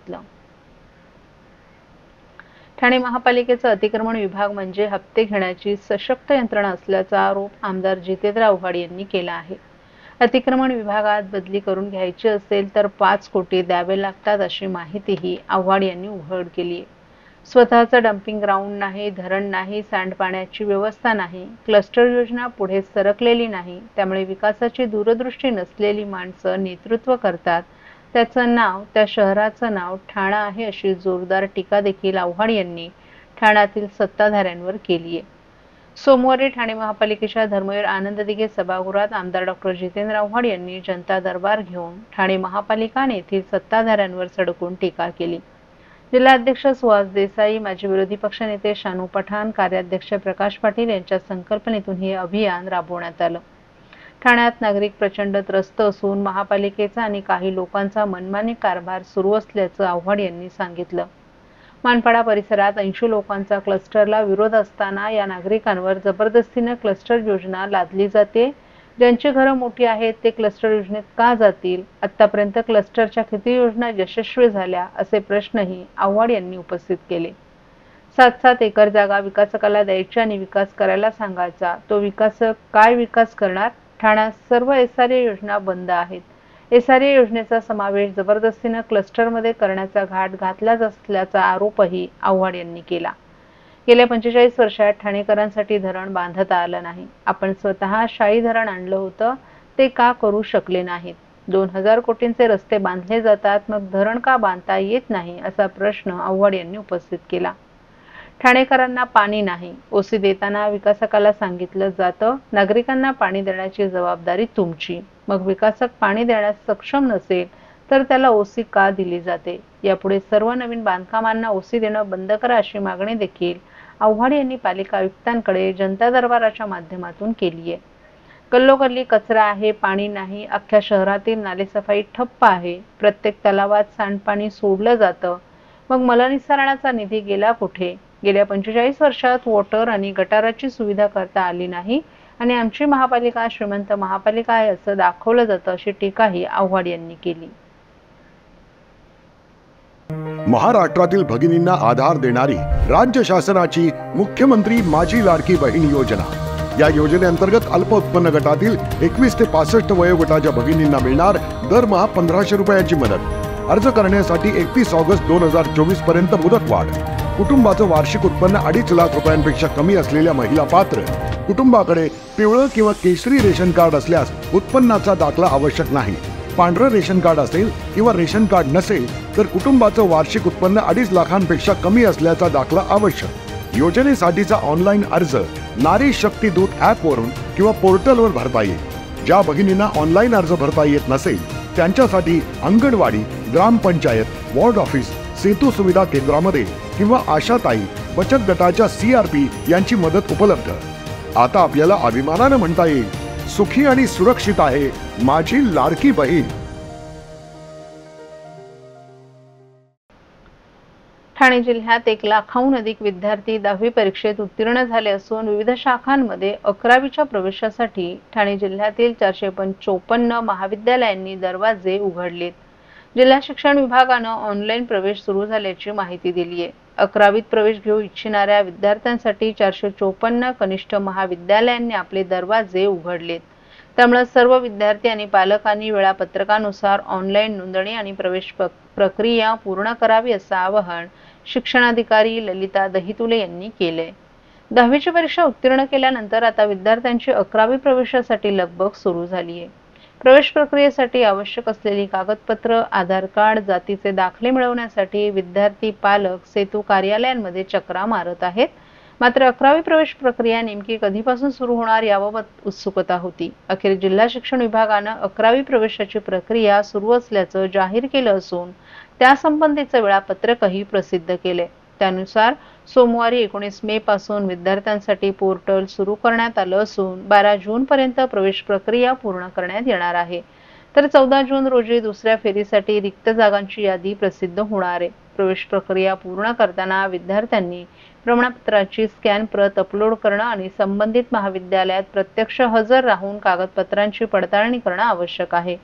सांगितलं। ठाणे महापालिकेचा अतिक्रमण विभाग म्हणजे हप्ते घेण्याची सशक्त यंत्रणा असल्याचा आरोप आमदार जितेंद्र आव्हाड यांनी केला आहे। अतिक्रमण विभागात बदली करून घ्यायची असेल तर 5 कोटी द्यावे लागतात अशी माहितीही आव्हाड यांनी उघड केली आहे। स्वतःचा डम्पिंग ग्राउंड नाही, धरण नाही, सांडपाण्याची व्यवस्था नाही, क्लस्टर योजना पुढे सरकलेली नाही, त्यामुळे विकासाची दूरदृष्टी नसलेली माणसं नेतृत्व करतात, त्याचं नाव, त्या शहराचं नाव ठाणा आहे अशी जोरदार टीका देखील आव्हाड यांनी ठाण्यातील सत्ताधाऱ्यांवर केली आहे। सोमवारी ठाणे महापालिकेच्या धर्मवीर आनंद दिघे सभागृहात आमदार डॉ. जितेंद्र आव्हाड यांनी जनता दरबार घेऊन ठाणे महापालिका आणि येथील सत्ताधाऱ्यांवर सडकून टीका केली। जिल्हाध्यक्ष सुहास देसाई, माजी विरोधी पक्षनेते शानू पठाण, कार्याध्यक्ष प्रकाश पाटील यांच्या संकल्पनेतून हे अभियान राबवण्यात आलं। ठाण्यात नागरिक प्रचंड त्रस्त असून महापालिकेचा आणि काही लोकांचा मनमानी कारभार सुरू असल्याचं आव्हाड यांनी सांगितलं। मानपाडा परिसरात 80 लोकांचा क्लस्टरला विरोध असताना या नागरिकांवर जबरदस्तीने क्लस्टर योजना लादली जाते। ज्यांची घरं मोठी आहेत ते क्लस्टर योजनेत का जातील? आतापर्यंत क्लस्टरच्या किती योजना यशस्वी झाल्या असे प्रश्नही आव्हाड यांनी उपस्थित केले। 7-7 एकर जागा विकासकाला द्यायची आणि विकास करायला सांगायचा। तो विकासक काय विकास करणार? ठाण्यात सर्व SRA योजना बंद आहेत। SRA योजनेचा समावेश जबरदस्तीने क्लस्टरमध्ये करण्याचा घाट घातला असल्याचा आरोपही आव्हाड यांनी केला। गेल्या 45 वर्षात ठाणेकरांसाठी धरण बांधता आलं नाही। आपण स्वतः शाई धरण आणलं होतं, ते का करू शकले नाहीत? 2000 कोटींचे रस्ते बांधले जातात, मग धरण का बांधता येत नाही असा प्रश्न आव्हाड यांनी उपस्थित केला। ठाणेकरांना पाणी नाही, ओसी देताना विकासकाला सांगितलं जातं नागरिकांना पाणी देण्याची जबाबदारी तुमची। मग विकासक पाणी देण्यास सक्षम नसेल तर त्याला ओसी का दिली जाते? यापुढे सर्व नवीन बांधकामांना ओसी देणं बंद करा अशी मागणी देखील आव्हाड यांनी पालिका आयुक्तांकडे जनता दरबाराच्या माध्यमातून केली आहे। गल्लोगल्ली कचरा आहे, पाणी नाही, अख्ख्या शहरातील नालेसफाई ठप्प आहे, प्रत्येक तलावात सांडपाणी सोडलं जातं, मग मलनिस्सारणाचा निधी गेला कुठे? गेल्या 45 वर्षात वॉटर आणि गटाराची सुविधा करता आली नाही आणि आमची महापालिका श्रीमंत महापालिका आहे असं दाखवलं जातं अशी टीकाही आव्हाड यांनी केली। महाराष्ट्रातील भगिनींना आधार देणारी राज्य शासनाची मुख्यमंत्री माझी लाडकी बहीण योजना। या योजनेअंतर्गत अल्प उत्पन्न गटातील 21 ते 65 वयोगटाच्या भगिनींना मिळणार दरमहा 1500 रुपयाची मदत। अर्ज करण्यासाठी 31 ऑगस्ट 2024 पर्यंत मुदतवाढ। कुटुंबाचं वार्षिक उत्पन्न 2.5 लाख रुपयांपेक्षा कमी असलेल्या महिला पात्र। कुटुंबाकडे पिवळं किंवा केशरी रेशन कार्ड असल्यास उत्पन्नाचा दाखला आवश्यक नाही। पांढरं रेशन कार्ड असेल किंवा रेशन कार्ड नसेल तर कुटुंबाचं वार्षिक उत्पन्न 2.5 लाखांपेक्षा कमी असल्याचा दाखला आवश्यक। योजनेसाठीचा ऑनलाईन अर्ज नारी शक्ती दूत ॲपवरून किंवा पोर्टलवर भरता येईल। ज्या भगिनींना ऑनलाईन अर्ज भरता येत नसेल त्यांच्यासाठी अंगणवाडी, ग्रामपंचायत, वॉर्ड ऑफिस, सेतू सुविधा केंद्रामध्ये किंवा आशाताई बचत गटाच्या CRP यांची मदत उपलब्ध। आता आपल्याला अभिमानाने म्हणता येईल, सुखी आणि सुरक्षित आहे माझी लाडकी बहीण। ठाणे जिल्ह्यात 1 लाखाहून अधिक विद्यार्थी 10वी परीक्षेत उत्तीर्ण झाले असून विविध शाखांमध्ये 11वीच्या प्रवेशासाठी ठाणे जिल्ह्यातील 454 महाविद्यालयांनी दरवाजे उघडलेत। जिल्हा शिक्षण विभागानं ऑनलाईन प्रवेश सुरू झाल्याची माहिती दिली आहे। 11वीत प्रवेश घेऊ इच्छिणाऱ्या विद्यार्थ्यांसाठी 454 कनिष्ठ महाविद्यालयांनी आपले दरवाजे उघडलेत। त्यामुळे सर्व विद्यार्थी आणि पालकांनी वेळापत्रकानुसार ऑनलाईन नोंदणी आणि प्रवेश प्रक्रिया पूर्ण करावी असं आवाहन शिक्षणाधिकारी ललिता दहितुले यांनी केले। 10वीची परीक्षा उत्तीर्ण केल्यानंतर आता विद्यार्थ्यांची 11वी प्रवेशासाठी लगबग सुरू झाली आहे। प्रवेश प्रक्रियेसाठी आवश्यक असलेली कागदपत्र, आधार कार्ड, जातीचे दाखले मिळवण्यासाठी विद्यार्थी पालक सेतू कार्यालयांमध्ये चक्रा मारत आहेत। मात्र 11वी प्रवेश प्रक्रिया नेमकी कधीपासून सुरू होणार याबाबत उत्सुकता होती। अखेर जिल्हा शिक्षण विभागानं 11वी प्रवेशाची प्रक्रिया सुरू असल्याचं जाहीर केलं असून त्यासंबंधीचं वेळापत्रकही प्रसिद्ध केले। त्यानुसार सोमवारी 19 मे पासून विद्यार्थ्यांसाठी पोर्टल सुरू करण्यात आलं असून 12 जून पर्यंत प्रवेश प्रक्रिया पूर्ण करण्यात येणार आहे। तर 14 जून रोजी दुसऱ्या फेरीसाठी रिक्त जागांची यादी प्रसिद्ध होणार आहे। प्रवेश प्रक्रिया पूर्ण करताना विद्यार्थ्यांनी प्रमाणपत्राची स्कॅन प्रत अपलोड करणं आणि संबंधित महाविद्यालयात प्रत्यक्ष हजर राहून कागदपत्रांची पडताळणी करणं आवश्यक आहे।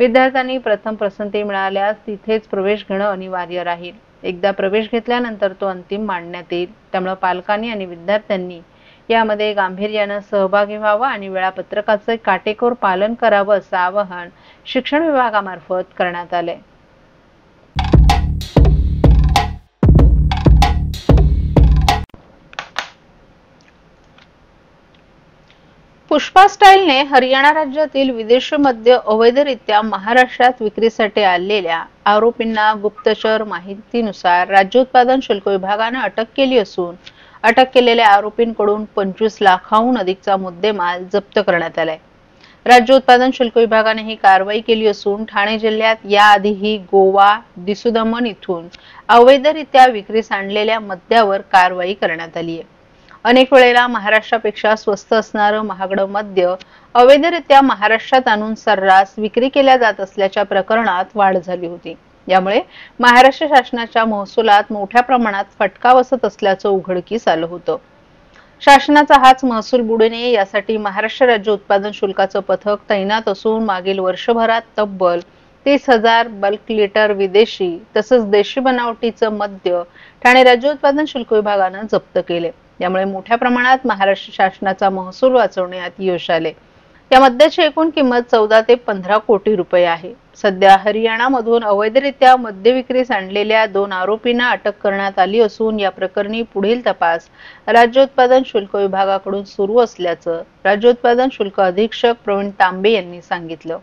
विद्यार्थ्यांनी प्रथम पसंती मिळाल्यास तिथेच प्रवेश घेणं अनिवार्य राहील। एकदा प्रवेश घेतल्यानंतर तो अंतिम मांडण्यात येईल। त्यामुळे पालकांनी आणि विद्यार्थ्यांनी यामध्ये गांभीर्याने सहभागी व्हावा आणि वेळापत्रकाचे काटेकोर पालन करावं असं आवाहन शिक्षण विभागामार्फत करण्यात आले। पुष्पा स्टाईलने हरियाणा राज्यातील विदेशी मद्य अवैधरित्या महाराष्ट्रात विक्रीसाठी आणलेल्या आरोपींना गुप्तचर माहितीनुसार राज्य उत्पादन शुल्क विभागाने अटक केली असून अटक केलेल्या आरोपींकडून 25 लाखांहून अधिकचा मुद्देमाल जप्त करण्यात आलाय। राज्य उत्पादन शुल्क विभागाने ही कारवाई केली असून ठाणे जिल्ह्यात याआधीही गोवा, दिसुदमन इथून अवैधरित्या विक्रीस आणलेल्या मद्यावर कारवाई करण्यात आली आहे। अनेक वेळेला महाराष्ट्रापेक्षा स्वस्त असणारं महागडं मद्य अवैधरित्या महाराष्ट्रात आणून सर्रास विक्री केल्या जात असल्याच्या प्रकरणात वाढ झाली होती। यामुळे महाराष्ट्र शासनाच्या महसुलात मोठ्या प्रमाणात फटका बसत असल्याचं उघडकीस आलं होतं। शासनाचा हाच महसूल बुडू नये यासाठी महाराष्ट्र राज्य उत्पादन शुल्काचं पथक तैनात असून मागील वर्षभरात तब्बल 30,000 बल्क लिटर विदेशी तसंच देशी बनावटीचं मद्य ठाणे राज्य उत्पादन शुल्क विभागानं जप्त केले। यामुळे मोठ्या प्रमाणात महाराष्ट्र शासनाचा महसूल वाचवण्यात यश आले। या मद्याची एकूण किंमत 14 ते 15 कोटी रुपये आहे। सध्या हरियाणामधून अवैधरित्या मद्य विक्रीस आणलेल्या 2 आरोपींना अटक करण्यात आली असून या प्रकरणी पुढील तपास राज्य उत्पादन शुल्क विभागाकडून सुरू असल्याचं राज्य उत्पादन शुल्क अधीक्षक प्रवीण तांबे यांनी सांगितलं।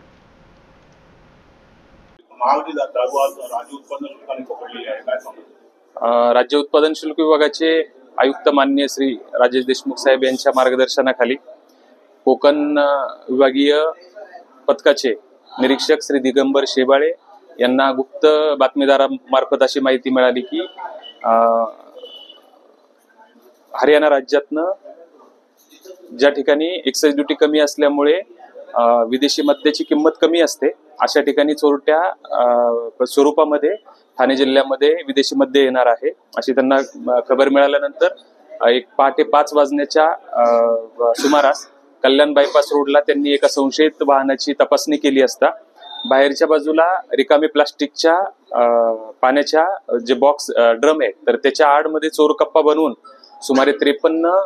राज्य उत्पादन शुल्क विभागाचे आयुक्त माननीय श्री राजेश देशमुख साहेब यांच्या मार्गदर्शनाखाली कोकण विभागीय पथकाचे निरीक्षक श्री दिगंबर शेबाळे यांना गुप्त बातमीदारामार्फत अशी माहिती मिळाली की हरियाणा राज्यातनं ज्या ठिकाणी एक्साइज ड्युटी कमी असल्यामुळे विदेशी मद्याची किंमत कमी असते अशा ठिकाणी चोरट्या स्वरूपामध्ये ठाणे जिल्ह्यामध्ये विदेशी मद्य येणार आहे अशी त्यांना खबर मिळाल्यानंतर एक पहाटे 5 वाजण्याच्या सुमारास कल्याण बायपास रोडला त्यांनी एका संशयित वाहनाची तपासणी केली असता बाहेरच्या बाजूला रिकामी प्लास्टिकच्या पाण्याच्या जे बॉक्स ड्रम आहे तर त्याच्या आडमध्ये चोरकप्पा बनवून सुमारे 53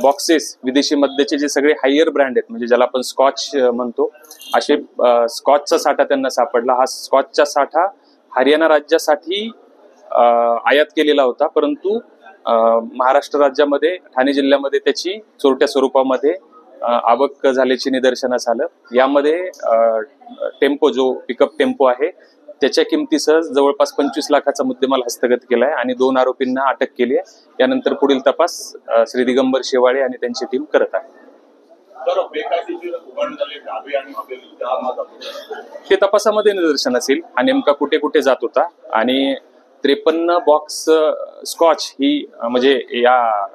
बॉक्सेस विदेशी मद्याचे जे सगळे हायर ब्रँड आहेत म्हणजे ज्याला आपण स्कॉच म्हणतो असे स्कॉचचा साठा त्यांना सापडला। हा स्कॉचचा साठा हरियाणा राज्यासाठी आयात केलेला होता परंतु महाराष्ट्र राज्यामध्ये ठाणे जिल्ह्यामध्ये त्याची चोरट्या स्वरूपामध्ये आवक झाल्याचे निदर्शनास आलं। यामध्ये टेम्पो जो पिकअप टेम्पो आहे त्याच्या किमतीसह जवळपास 25 लाखाचा मुद्देमाल हस्तगत केलाय आणि 2 आरोपींना अटक केली आहे। यानंतर पुढील तपास श्री दिगंबर शेवाळे आणि त्यांची टीम करत आहे। ते तपासामध्ये निदर्शनास येईल हा नेमका कुठे कुठे जात होता आणि 53 बॉक्स स्कॉच ही म्हणजे या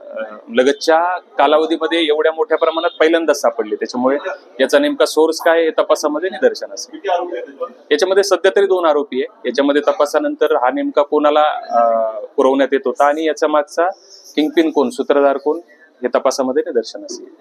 लगतच्या कालावधीमध्ये एवढ्या मोठ्या प्रमाणात पहिल्यांदाच सापडली त्याच्यामुळे याचा नेमका सोर्स काय हे तपासामध्ये निदर्शनास येईल। याच्यामध्ये सध्या तरी 2 आरोपी आहे। याच्यामध्ये तपासानंतर हा नेमका कोणाला पुरवण्यात येत होता आणि याचा मागचा किंगपिन कोण सूत्रधार कोण हे तपासामध्ये निदर्शनास येईल।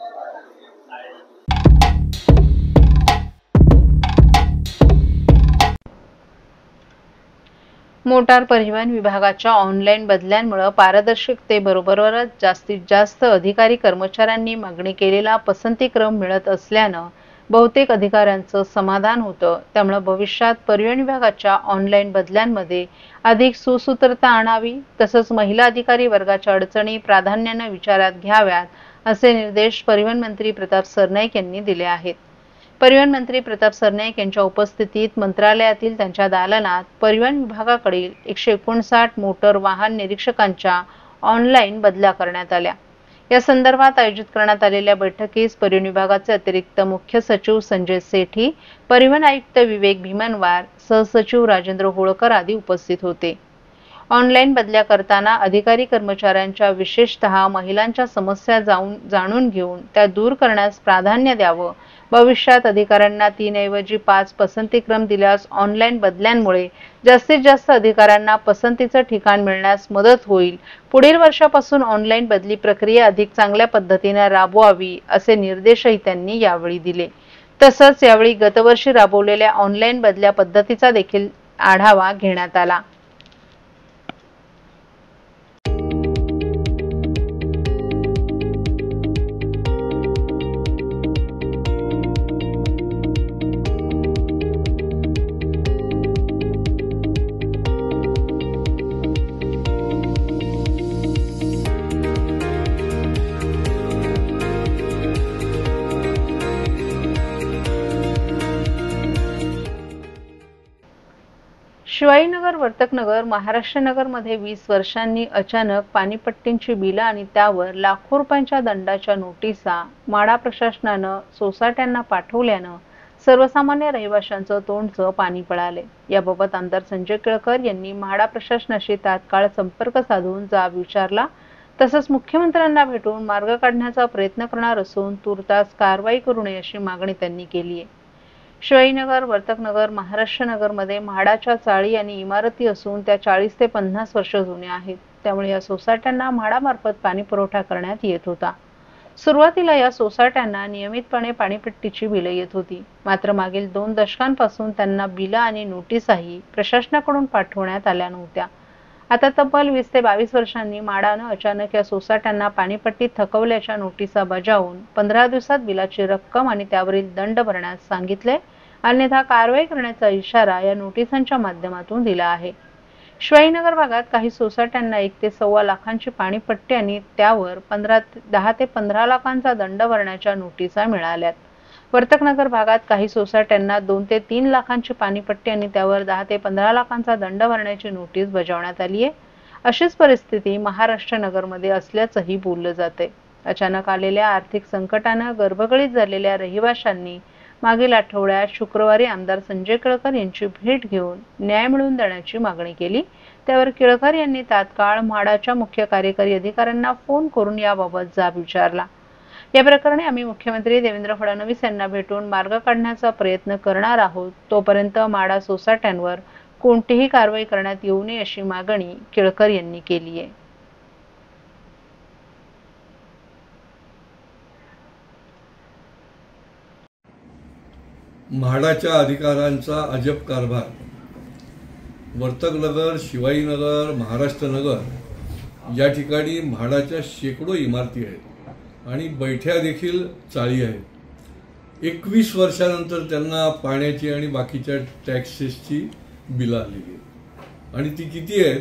मोटार परिवहन विभागाच्या ऑनलाईन बदल्यांमुळे पारदर्शकतेबरोबरच जास्तीत जास्त अधिकारी कर्मचाऱ्यांनी मागणी केलेला पसंतीक्रम मिळत असल्यानं बहुतेक अधिकाऱ्यांचं समाधान होतं। त्यामुळे भविष्यात परिवहन विभागाच्या ऑनलाईन बदल्यांमध्ये अधिक सुसूत्रता आणावी तसंच महिला अधिकारी वर्गाच्या अडचणी प्राधान्याने विचारात घ्याव्यात असे निर्देश परिवहन मंत्री प्रताप सरनाईक यांनी दिले आहेत। परिवहन मंत्री प्रताप सरनाईक यांच्या उपस्थितीत मंत्रालयातील त्यांच्या दालनात परिवहन विभागाकडील 159 मोटर वाहन निरीक्षकांच्या ऑनलाईन बदल्या करण्यात आल्या। या संदर्भात आयोजित करण्यात आलेल्या बैठकीस परिवहन विभागाचे अतिरिक्त मुख्य सचिव संजय सेठी, परिवहन आयुक्त विवेक भीमनवार, सहसचिव राजेंद्र होळकर आदी उपस्थित होते। ऑनलाईन बदल्या करताना अधिकारी कर्मचाऱ्यांच्या विशेषतः महिलांच्या समस्या जाणून घेऊन त्या दूर करण्यास प्राधान्य द्यावं। भविष्यात अधिकाऱ्यांना 3 ऐवजी 5 पसंतीक्रम दिल्यास ऑनलाईन बदल्यांमुळे जास्तीत जास्त अधिकाऱ्यांना पसंतीचं ठिकाण मिळण्यास मदत होईल। पुढील वर्षापासून ऑनलाईन बदली प्रक्रिया अधिक चांगल्या पद्धतीने राबवावी असे निर्देशही त्यांनी यावेळी दिले। तसंच यावेळी गतवर्षी राबवलेल्या ऑनलाईन बदल्या पद्धतीचा देखील आढावा घेण्यात आला। शिवाजीनगर, वर्तकनगर, महाराष्ट्र नगर मध्ये 20 वर्षांनी अचानक पाणीपट्टींची बिलं आणि त्यावर लाखो रुपयांच्या दंडाच्या नोटिसा माढा प्रशासनानं सोसायट्यांना पाठवल्यानं सर्वसामान्य रहिवाशांचं तोंडचं पाणी पळाले। याबाबत आमदार संजय केळकर यांनी म्हाडा प्रशासनाशी तात्काळ संपर्क साधून जाब विचारला। तसंच मुख्यमंत्र्यांना भेटून मार्ग काढण्याचा प्रयत्न करणार असून तुर्तास कारवाई करू नये अशी मागणी त्यांनी केली आहे। शिवाजीनगर, वर्तकनगर, महाराष्ट्र नगर मध्ये म्हाडाच्या चाळी आणि इमारती असून त्या 40 ते 50 वर्ष जुन्या आहेत। त्यामुळे या सोसायट्यांना म्हाडामार्फत पाणी पुरवठा करण्यात येत होता। सुरुवातीला या सोसायट्यांना नियमितपणे पाणीपट्टीची बिलं येत होती, मात्र मागील 2 दशकांपासून त्यांना बिलं आणि नोटिसाही प्रशासनाकडून पाठवण्यात आल्या नव्हत्या। आता तब्बल 20 ते 22 वर्षांनी म्हाडानं अचानक या सोसायट्यांना पाणीपट्टी थकवल्याच्या नोटिसा बजावून 15 दिवसात बिलाची रक्कम आणि त्यावरील दंड भरण्यास सांगितले, अन्यथा कारवाई करण्याचा इशारा या नोटिसांच्या माध्यमातून दिला आहे। शिवाजीनगर भागात काही सोसायट्यांना 1 ते सव्वा लाखांची पाणीपट्टी आणि त्यावर 10 ते 15 लाखांचा दंड भरण्याच्या नोटिसा मिळाल्यात। वर्तकनगर भागात काही सोसायट्यांना 2 ते 3 लाखांची पाणीपट्टी आणि त्यावर 10 ते 15 लाखांचा दंड भरण्याची नोटीस बजावण्यात आली आहे। अशीच परिस्थिती महाराष्ट्र नगरमध्ये असल्याचंही बोललं जाते। अचानक आलेल्या आर्थिक संकटानं गर्भगळीत झालेल्या रहिवाशांनी मागील आठवड्यात शुक्रवारी आमदार संजय केळकर यांची भेट घेऊन न्याय मिळवून देण्याची मागणी केली। त्यावर केळकर यांनी तात्काळ म्हाडाच्या मुख्य कार्यकारी अधिकाऱ्यांना फोन करून याबाबत जाब विचारला। या प्रकरणी आम्ही मुख्यमंत्री देवेंद्र फडणवीस यांना भेटून मार्ग काढण्याचा प्रयत्न करणार आहोत। तोपर्यंत म्हाडा सोसायट्यांवर कोणतीही कारवाई करण्यात येऊ नये अशी मागणी केळकर यांनी केली आहे। म्हाडाच्या अधिकाऱ्यांचा अजब कारभार। वर्तकनगर, शिवाजीनगर, महाराष्ट्र नगर या ठिकाणी म्हाडाच्या शेकडो इमारती आहेत आणि बैठ्या देखील चाळी आहेत। 21 वर्षानंतर त्यांना पाण्याची आणि बाकीच्या टॅक्सेसची बिलं आलेली आहेत आणि ती किती आहेत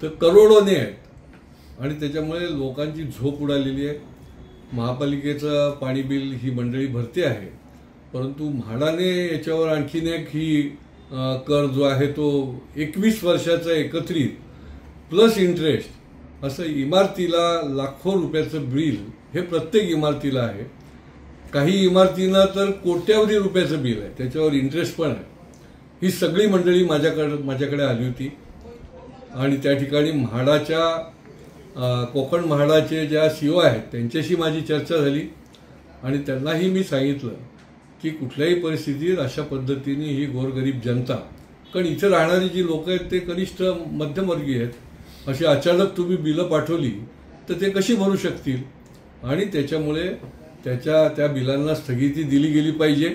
तर करोडोने आहेत आणि त्याच्यामुळे लोकांची झोप उडालेली आहे। महापालिकेचं पाणी बिल ही मंडळी भरते आहे, परंतु म्हाडाने याच्यावर आणखीन एक ही कर जो आहे तो 21 वर्षाचा एकत्रित प्लस इंटरेस्ट असं इमारतीला लाखो रुपयाचं बिल हे प्रत्येक इमारतीला आहे। काही इमारतींना तर कोट्यावधी रुपयाचं बिल आहे, त्याच्यावर इंटरेस्ट पण आहे। ही सगळी मंडळी माझ्याकडे आली होती आणि त्या ठिकाणी म्हाडाच्या कोकण म्हाडाचे ज्या सीओ आहेत त्यांच्याशी माझी चर्चा झाली आणि त्यांनाही मी सांगितलं की कुठल्याही परिस्थितीत अशा पद्धतीने ही गोरगरीब जनता, कारण इथे राहणारी जी लोक आहेत ते कनिष्ठ मध्यमवर्गीय आहेत, अशी अचानक तुम्ही बिलं पाठवली तर ते कशी भरू शकतील आणि त्याच्यामुळे त्या बिलांना स्थगिती दिली गेली पाहिजे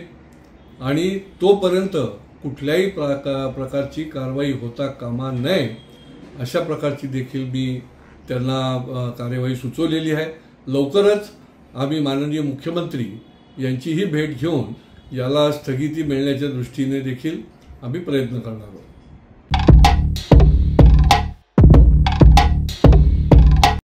आणि तोपर्यंत कुठल्याही प्रकारची कारवाई होता कामा नये अशा प्रकारची देखील मी त्यांना कार्यवाही सुचवलेली आहे। लवकरच आम्ही माननीय मुख्यमंत्री यांचीही भेट घेऊन याला स्थगिती मिळण्याच्या दृष्टीने देखील आम्ही प्रयत्न करणार आहोत।